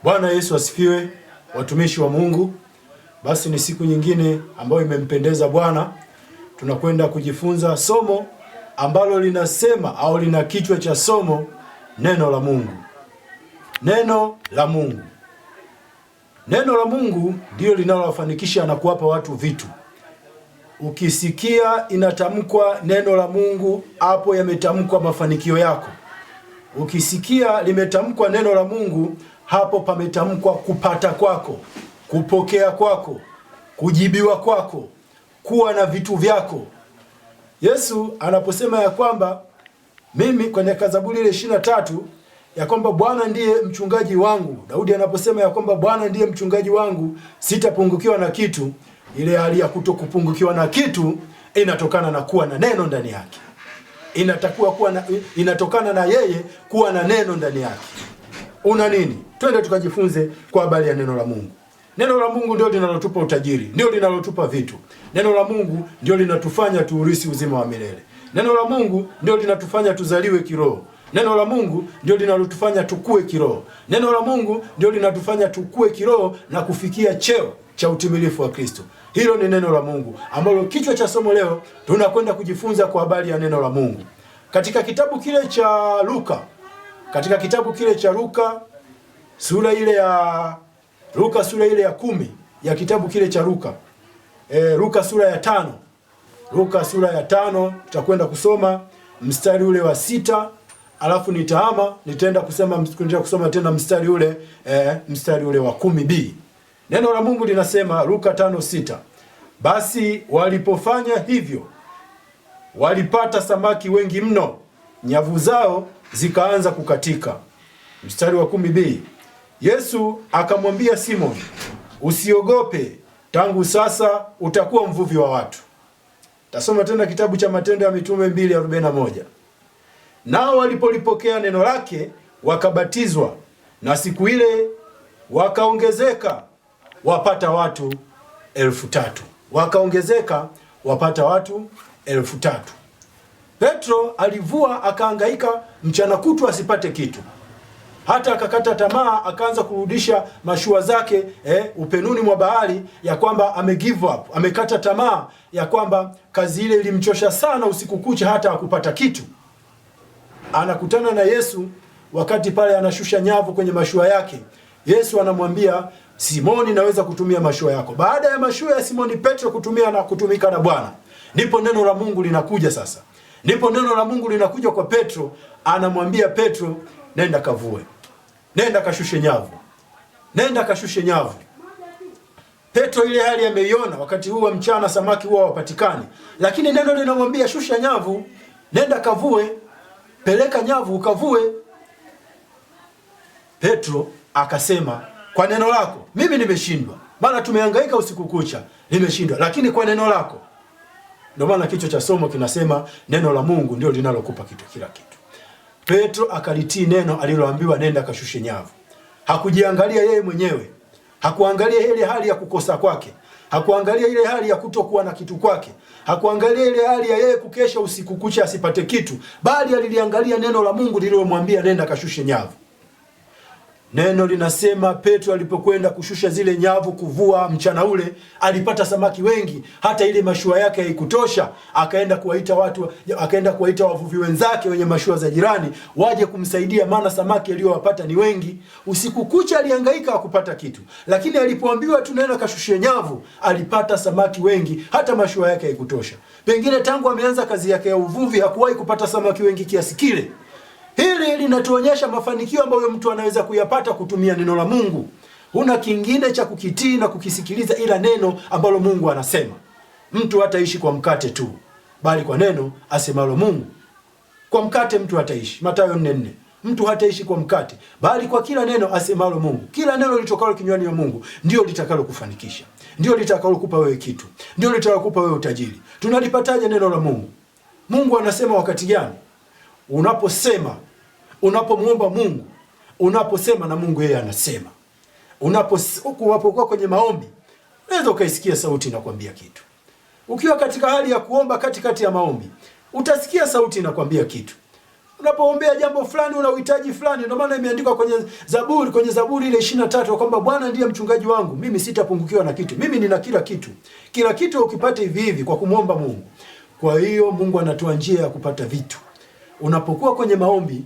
Bwana Yesu asifiwe, watumishi wa Mungu. Basi ni siku nyingine ambayo imempendeza Bwana. Tunakwenda kujifunza somo ambalo linasema au lina kichwa cha somo neno la Mungu. Neno la Mungu. Neno la Mungu ndio linalowafanikisha na kuwapa watu vitu. Ukisikia inatamkwa neno la Mungu, hapo yametamkwa mafanikio yako. Ukisikia limetamkwa neno la Mungu, hapo pametamkwa kupata kwako, kupokea kwako, kujibiwa kwako, kuwa na vitu vyako. Yesu anaposema ya kwamba mimi kwenye Zaburi ile 23 ya kwamba Bwana ndiye mchungaji wangu. Daudi anaposema ya kwamba Bwana ndiye mchungaji wangu, sitapungukiwa na kitu. Ile hali ya kutokupungukiwa na kitu inatokana na kuwa na neno ndani yake. Inatokana na yeye kuwa na neno ndani yake. Una nini? Twende tukajifunze kwa habari ya neno la Mungu. Neno la Mungu ndio linalotupa utajiri, ndio linalotupa vitu. Neno la Mungu ndio linatufanya tuurisi uzima wa milele. Neno la Mungu ndio linatufanya tuzaliwe kiroho. Neno la Mungu ndio linalotufanya tukue kiroho. Neno la Mungu ndio linatufanya tukue kiroho na kufikia cheo cha utimilifu wa Kristo. Hilo ni neno la Mungu ambalo kichwa cha somo leo tunakwenda kujifunza kwa habari ya neno la Mungu. Katika kitabu kile cha Luka, sura ile ya 10 ya kitabu kile cha Luka. Luka sura ya 5. Luka sura ya 5 tutakwenda kusoma mstari ule wa 6, alafu nitaenda kusoma tena mstari ule wa 10b. Neno la Mungu linasema Luka 5:6. Basi walipofanya hivyo, walipata samaki wengi mno, nyavu zao zikaanza kukatika. Mstari wa 10b. Yesu akamwambia Simoni, usiogope, tangu sasa utakuwa mvuvi wa watu. Tasoma tena kitabu cha Matendo ya Mitume 2:41. Nao walipolipokea neno lake wakabatizwa, na siku ile wakaongezeka wapata watu 3,000. Wapata watu 3,000. Petro alivua akahangaika mchana kutwa asipate kitu. Hata akakata tamaa, akaanza kurudisha mashua zake upenuni mwa bahari, ya kwamba give up, amekata tamaa, ya kwamba kazi ile ilimchosha sana usiku kucha hata hakupata kitu. Anakutana na Yesu wakati pale anashusha nyavu kwenye mashua yake. Yesu anamwambia, Simoni, naweza kutumia mashua yako. Baada ya mashua ya Simoni Petro kutumika na Bwana, ndipo neno la Mungu linakuja sasa. Ndipo neno la Mungu linakuja kwa Petro, anamwambia Petro, nenda kavue. Nenda kashushe nyavu. Nenda kashushe nyavu. Petro ile hali ameiona, wakati huu wa mchana samaki huwa hawapatikani. Lakini neno linamwambia shusha nyavu, nenda kavue, peleka nyavu ukavue. Petro akasema, kwa neno lako mimi nimeshindwa. Maana tumehangaika usiku kucha, nimeshindwa. Lakini kwa neno lako. Ndio maana kichwa cha somo kinasema neno la Mungu ndio linalokupa kila kitu. Petro akalitii neno aliloambiwa, nenda kashushe nyavu. Hakujiangalia yeye mwenyewe. Hakuangalia ile hali ya kukosa kwake. Hakuangalia ile hali ya kutokuwa na kitu kwake. Hakuangalia ile hali ya yeye kukesha usiku kucha asipate kitu, bali aliliangalia neno la Mungu lililomwambia nenda kashushe nyavu. Neno linasema Petro alipokwenda kushusha zile nyavu kuvua mchana ule, alipata samaki wengi, hata ile mashua yake haikutosha. Akaenda kuwaita wavuvi wenzake wenye mashua za jirani waje kumsaidia, maana samaki aliyowapata ni wengi. Usiku kucha alihangaika hakupata kitu, lakini alipoambiwa tu nenda kashushe nyavu, alipata samaki wengi, hata mashua yake haikutosha. Pengine tangu ameanza kazi yake ya uvuvi hakuwahi kupata samaki wengi kiasi kile. Hili linatuonyesha mafanikio ambayo mtu anaweza kuyapata kutumia neno la Mungu. Huna kingine cha kukitii na kukisikiliza ila neno ambalo Mungu anasema. Mtu hataishi kwa mkate tu, bali kwa neno asemalo Mungu. Kwa mkate mtu hataishi. Mathayo 4:4. Mtu hataishi kwa mkate, bali kwa kila neno asemalo Mungu. Kila neno litokalo kinywani mwa Mungu ndio litakalo kufanikisha. Ndio litakalo kupa wewe kitu. Ndio litakalo kupa wewe utajiri. Tunalipataje neno la Mungu? Mungu anasema wakati gani? Unapomwomba Mungu, unaposema na Mungu yeye anasema. Unapokuwa kwenye maombi, unaweza ukaisikia sauti inakwambia kitu. Ukiwa katika hali ya kuomba katikati ya maombi, utasikia sauti inakwambia kitu. Unapoombea jambo fulani, una uhitaji fulani, ndio maana imeandikwa kwenye Zaburi ile 23 kwamba Bwana ndiye mchungaji wangu, mimi sitapungukiwa na kitu. Mimi nina kila kitu. Kila kitu ukipata hivi hivi kwa kumwomba Mungu. Kwa hiyo Mungu anatoa njia ya kupata vitu. Unapokuwa kwenye maombi,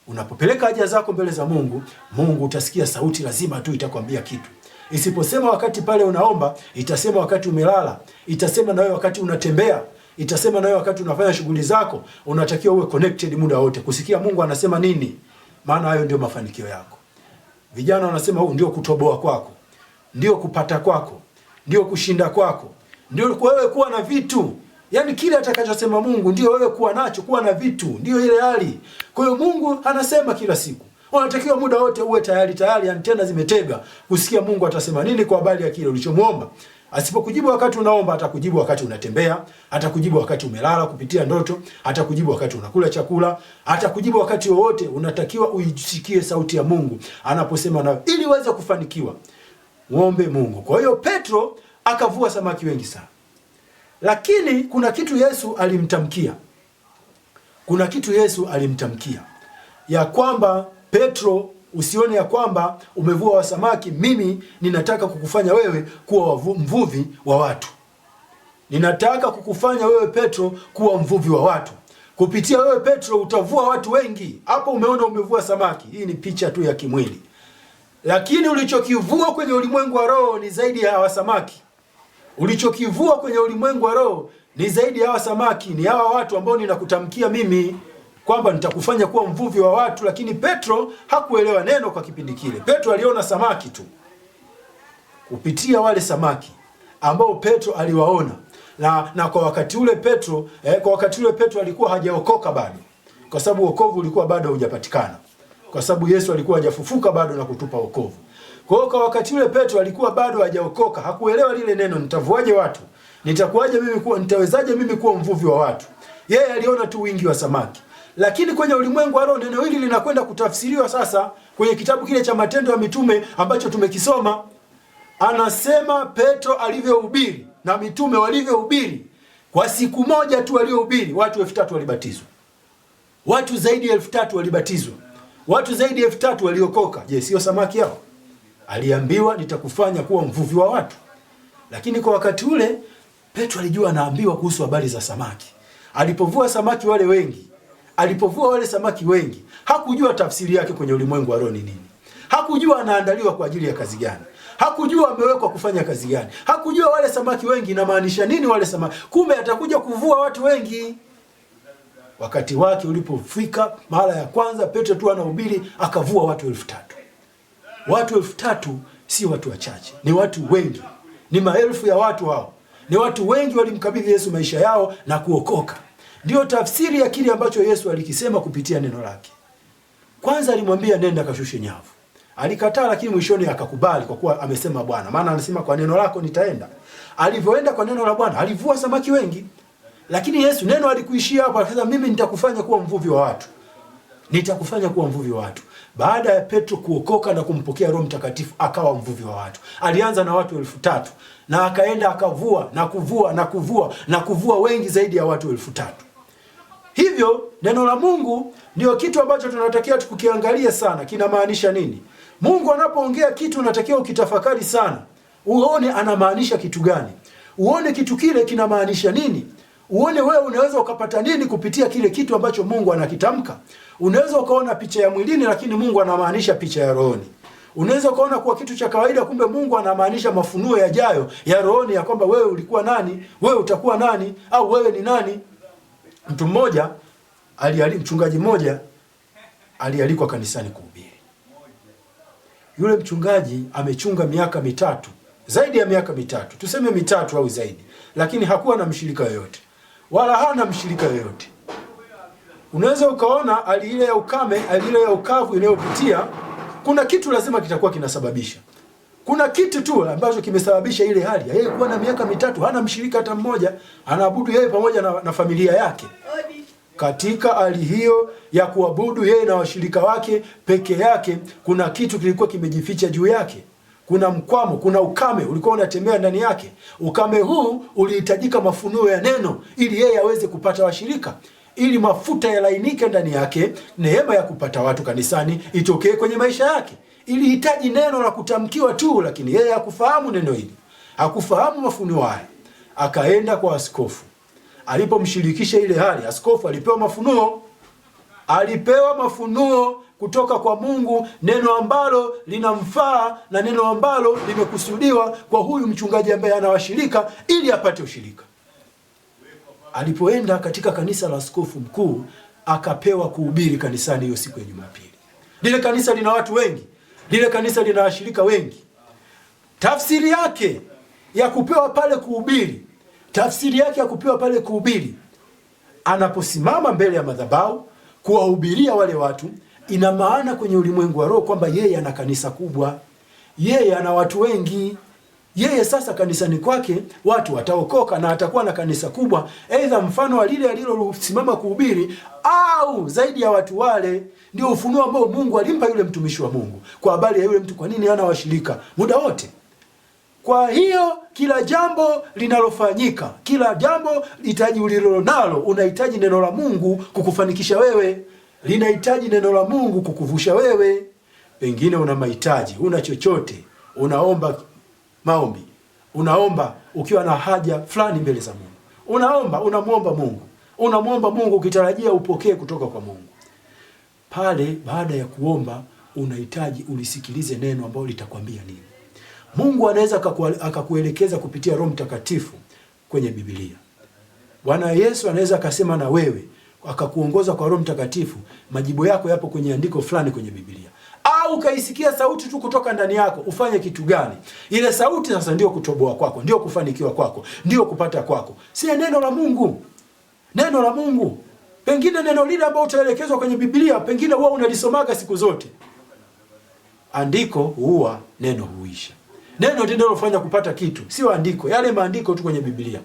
unapopeleka haja zako mbele za Mungu, Mungu utasikia sauti lazima tu itakwambia kitu. Isiposema wakati pale unaomba, itasema wakati umelala, itasema na wewe wakati unatembea, itasema na wewe wakati unafanya shughuli zako. Unatakiwa uwe connected muda wote kusikia Mungu anasema nini, maana hayo ndio mafanikio yako. Vijana wanasema huu ndio kutoboa kwako, ndio kupata kwako, ndio kushinda kwako, ndio wewe kuwa na vitu. Yaani kile atakachosema Mungu ndio wewe kuwa nacho, kuwa na vitu, ndio ile hali. Kwa hiyo Mungu anasema kila siku. Unatakiwa muda wote uwe tayari, antena zimetega kusikia Mungu atasema nini kwa habari ya kile ulichomuomba. Asipokujibu wakati unaomba, atakujibu wakati unatembea, atakujibu wakati umelala kupitia ndoto, atakujibu wakati unakula chakula, atakujibu wakati wowote. Unatakiwa uisikie sauti ya Mungu anaposema nawe ili uweze kufanikiwa. Muombe Mungu. Kwa hiyo Petro akavua samaki wengi sana. Lakini kuna kitu Yesu alimtamkia. Kuna kitu Yesu alimtamkia. Ya kwamba Petro, usione ya kwamba umevua wa samaki, mimi ninataka kukufanya wewe kuwa mvuvi wa watu. Ninataka kukufanya wewe Petro kuwa mvuvi wa watu. Kupitia wewe Petro utavua watu wengi. Hapo umeona umevua samaki. Hii ni picha tu ya kimwili. Lakini ulichokivua kwenye ulimwengu wa roho ni zaidi ya hawa samaki. Ulichokivua kwenye ulimwengu wa roho ni zaidi ya hawa samaki, ni hawa watu ambao ninakutamkia mimi kwamba nitakufanya kuwa mvuvi wa watu. Lakini Petro hakuelewa neno kwa kipindi kile. Petro aliona samaki tu. Kupitia wale samaki ambao Petro aliwaona. Na kwa wakati ule Petro alikuwa hajaokoka bado. Kwa sababu wokovu ulikuwa bado hujapatikana. Kwa sababu Yesu alikuwa hajafufuka bado na kutupa wokovu. Kwa hiyo kwa wakati ule Petro alikuwa bado hajaokoka, hakuelewa lile neno, nitavuaje watu? Nitawezaje mimi kuwa mvuvi wa watu? Yeye aliona tu wingi wa samaki. Lakini kwenye ulimwengu wa roho neno hili linakwenda kutafsiriwa sasa kwenye kitabu kile cha Matendo ya Mitume ambacho tumekisoma. Anasema Petro alivyohubiri na mitume walivyohubiri, kwa siku moja tu waliohubiri watu 3000 walibatizwa. Watu zaidi ya 3000 walibatizwa. Watu zaidi ya 3000 waliokoka. Je, sio samaki hao? Aliambiwa nitakufanya kuwa mvuvi wa watu. Lakini kwa wakati ule Petro alijua anaambiwa kuhusu habari za samaki. Alipovua samaki wale wengi, alipovua wale samaki wengi, hakujua tafsiri yake kwenye ulimwengu wa roho ni nini. Hakujua anaandaliwa kwa ajili ya kazi gani. Hakujua amewekwa kufanya kazi gani. Hakujua wale samaki wengi inamaanisha nini wale samaki. Kumbe atakuja kuvua watu wengi. Wakati wake ulipofika mara ya kwanza Petro tu anahubiri akavua watu 3000. Watu 3000 si watu wachache, ni watu wengi. Ni maelfu ya watu hao. Ni watu wengi walimkabidhi Yesu maisha yao na kuokoka. Ndio tafsiri ya kile ambacho Yesu alikisema kupitia neno lake. Kwanza alimwambia nenda kashushe nyavu. Alikataa, lakini mwishoni akakubali kwa kuwa amesema Bwana. Maana anasema kwa neno lako nitaenda. Alivyoenda kwa neno la Bwana, alivua samaki wengi. Lakini Yesu neno alikuishia hapo, akasema mimi nitakufanya kuwa mvuvi wa watu. Nitakufanya kuwa mvuvi wa watu. Baada ya Petro kuokoka na kumpokea Roho Mtakatifu akawa mvuvi wa watu. Alianza na watu 3000 na akaenda akavua na kuvua wengi zaidi ya watu 3000. Hivyo neno la Mungu ndio kitu ambacho tunatakiwa tukiangalia sana, kinamaanisha nini? Mungu anapoongea kitu unatakiwa ukitafakari sana. Uone anamaanisha kitu gani? Uone kitu kile kinamaanisha nini? Uone wewe unaweza ukapata nini kupitia kile kitu ambacho Mungu anakitamka. Unaweza ukaona picha ya mwilini lakini Mungu anamaanisha picha ya rohoni. Unaweza ukaona kwa kitu cha kawaida kumbe Mungu anamaanisha mafunuo yajayo ya rohoni ya kwamba wewe ulikuwa nani, wewe utakuwa nani, au wewe ni nani. Mtu mmoja mchungaji mmoja alialikwa kanisani kuhubiri. Yule mchungaji amechunga miaka 3, zaidi ya miaka 3, tuseme 3 au zaidi, lakini hakuwa na mshirika yoyote. Wala hana mshirika yoyote. Unaweza ukaona hali ile ya ukame, hali ile ya ukavu inayopitia, kuna kitu lazima kitakuwa kinasababisha. Kuna kitu tu ambacho kimesababisha ile hali. Yeye kuwa na miaka 3 hana mshirika hata mmoja, anaabudu yeye pamoja na familia yake. Katika hali hiyo ya kuabudu yeye na washirika wake peke yake, kuna kitu kilikuwa kimejificha juu yake. Kuna mkwamo, kuna ukame ulikuwa unatembea ndani yake. Ukame huu ulihitajika mafunuo ya neno ili yeye aweze kupata washirika. ili mafuta yalainike ndani yake, neema ya kupata watu kanisani itokee kwenye maisha yake. Ili hitaji neno la kutamkiwa tu, lakini yeye hakufahamu neno hili, hakufahamu mafunuo haya. Akaenda kwa askofu. Alipomshirikisha ile hali, askofu alipewa mafunuo. Alipewa mafunuo kutoka kwa Mungu, neno ambalo linamfaa na neno ambalo limekusudiwa kwa huyu mchungaji ambaye ana washirika ili apate ushirika. Alipoenda katika kanisa la askofu mkuu, akapewa kuhubiri kanisani hiyo siku ya Jumapili. Lile kanisa lina watu wengi, lile kanisa lina washirika wengi. Tafsiri yake ya kupewa pale kuhubiri, anaposimama mbele ya madhabahu kuwahubiria wale watu, ina maana kwenye ulimwengu wa roho kwamba yeye ana kanisa kubwa, yeye ana watu wengi. Yeye sasa kanisani kwake watu wataokoka na atakuwa na kanisa kubwa, aidha mfano wa lile alilosimama kuhubiri au zaidi ya watu wale. Ndio ufunuo ambao Mungu alimpa yule mtumishi wa Mungu kwa habari ya yule mtu, kwa nini hana washirika muda wote. Kwa hiyo kila jambo linalofanyika, kila jambo hitaji ulilonalo, unahitaji neno la Mungu kukufanikisha wewe, linahitaji neno la Mungu kukuvusha wewe. Pengine una mahitaji, una chochote, unaomba maombi, unaomba ukiwa na haja fulani mbele za Mungu, unamwomba Mungu ukitarajia upokee kutoka kwa Mungu. Pale baada ya kuomba unahitaji ulisikilize neno ambalo litakwambia nini. Mungu anaweza akakuelekeza kupitia Roho Mtakatifu kwenye Biblia. Bwana Yesu anaweza akasema na wewe, akakuongoza kwa Roho Mtakatifu, majibu yako yapo kwenye andiko fulani kwenye Biblia. Au ukaisikia sauti tu kutoka ndani yako, ufanye kitu gani? Ile sauti sasa ndio kutoboa kwako, ndio kufanikiwa kwako, ndio kupata kwako. Si neno la Mungu. Neno la Mungu. Pengine neno lile ambalo utaelekezwa kwenye Biblia, pengine huwa unalisomaga siku zote. Andiko huwa neno huisha. Neno ndilo linalofanya kupata kitu, sio andiko. Yale maandiko tu kwenye Biblia.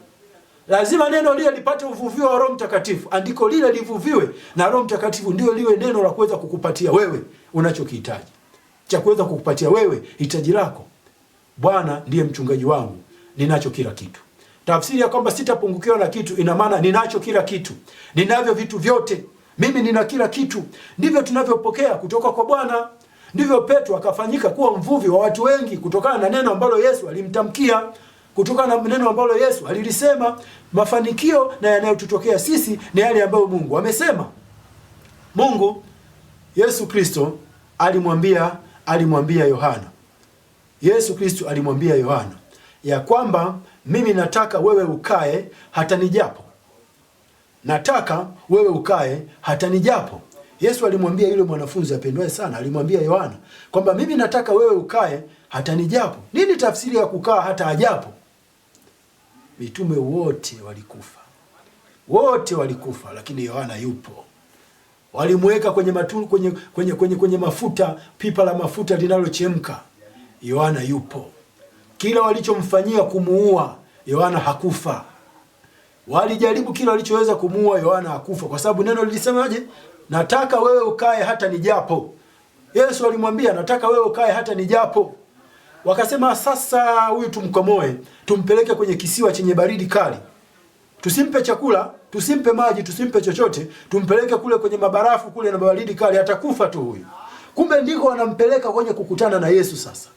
Lazima neno lile lipate uvuvio wa Roho Mtakatifu. Andiko lile livuviwe na Roho Mtakatifu, ndio liwe neno la kuweza kukupatia wewe unachokihitaji. Cha kuweza kukupatia wewe hitaji lako. Bwana ndiye mchungaji wangu, ninacho kila kitu. Tafsiri ya kwamba sitapungukiwa na kitu ina maana ninacho kila kitu. Ninavyo vitu vyote. Mimi nina kila kitu. Ndivyo tunavyopokea kutoka kwa Bwana. Ndivyo Petro akafanyika kuwa mvuvi wa watu wengi kutokana na neno ambalo Yesu alimtamkia, kutokana na neno ambalo Yesu alilisema. Mafanikio na yanayotutokea sisi ni yale ambayo Mungu amesema. Mungu Yesu Kristo alimwambia Yohana. Yesu Kristo alimwambia Yohana ya kwamba mimi nataka wewe ukae hata nijapo. Nataka wewe ukae hata nijapo. Yesu alimwambia yule mwanafunzi apendwaye sana, alimwambia Yohana kwamba mimi nataka wewe ukae hata nijapo. Nini tafsiri ya kukaa hata ajapo? Mitume wote walikufa. Wote walikufa, lakini Yohana yupo. Walimweka kwenye mafuta, pipa la mafuta linalochemka. Yohana yupo. Kila walichomfanyia kumuua, Yohana hakufa. Walijaribu kila walichoweza kumuua, Yohana hakufa, kwa sababu neno lilisemaje? Nataka wewe ukae hata nijapo. Yesu alimwambia nataka wewe ukae hata nijapo. Wakasema sasa huyu tumkomoe, tumpeleke kwenye kisiwa chenye baridi kali. Tusimpe chakula, tusimpe maji, tusimpe chochote, tumpeleke kule kwenye mabarafu kule na baridi kali, atakufa tu huyu. Kumbe ndiko wanampeleka kwenye kukutana na Yesu sasa.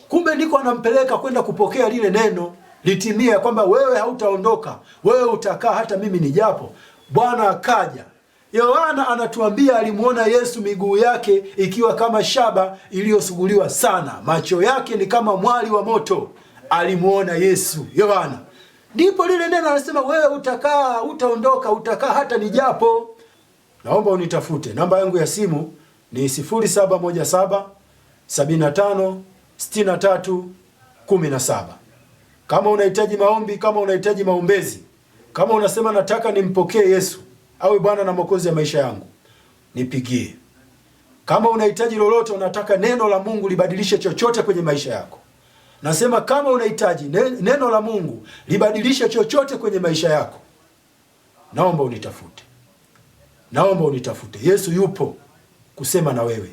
Kumbe ndiko wanampeleka kwenda kupokea lile neno litimie kwamba wewe hautaondoka, wewe utakaa hata mimi nijapo. Bwana akaja. Yohana anatuambia alimuona Yesu miguu yake ikiwa kama shaba iliyosuguliwa sana. Macho yake ni kama mwali wa moto. Alimuona Yesu Yohana. Ndipo lile neno anasema wewe utakaa, utaondoka, utakaa hata nijapo. Naomba unitafute. Namba yangu ya simu ni 0717 75 63 17. Kama unahitaji maombi, kama unahitaji maombezi, kama unasema nataka nimpokee Yesu awe Bwana na Mwokozi wa maisha yangu, nipigie. Kama unahitaji lolote, unataka neno la Mungu libadilishe chochote kwenye maisha yako. Nasema kama unahitaji neno la Mungu libadilishe chochote kwenye maisha yako, naomba unitafute. Naomba unitafute. Yesu yupo kusema na wewe.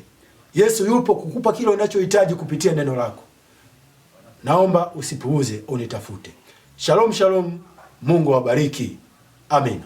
Yesu yupo kukupa kile unachohitaji kupitia neno lako. Naomba usipuuze, unitafute. Shalom shalom. Mungu awabariki. Amen.